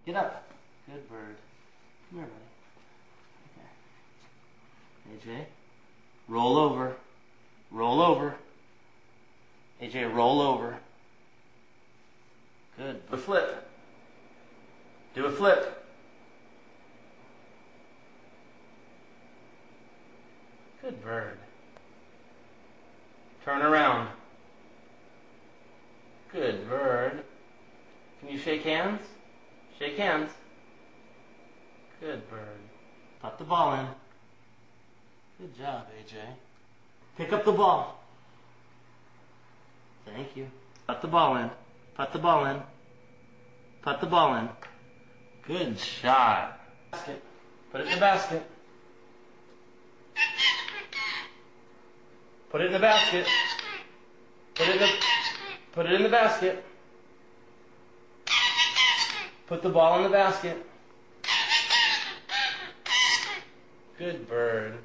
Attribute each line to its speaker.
Speaker 1: Get up. Good bird. Come here, buddy. Okay. AJ, roll over. Roll over. AJ, roll over. Good. Do a flip. Do a flip. Good bird. Turn around. Good bird. Can you shake hands? Shake hands. Good bird. Put the ball in. Good job, AJ. Pick up the ball. Thank you. Put the ball in. Put the ball in. Put the ball in. Good shot. Basket. Put it in the basket. Put it in the basket. Put it in the basket. Put the ball in the basket. Good bird.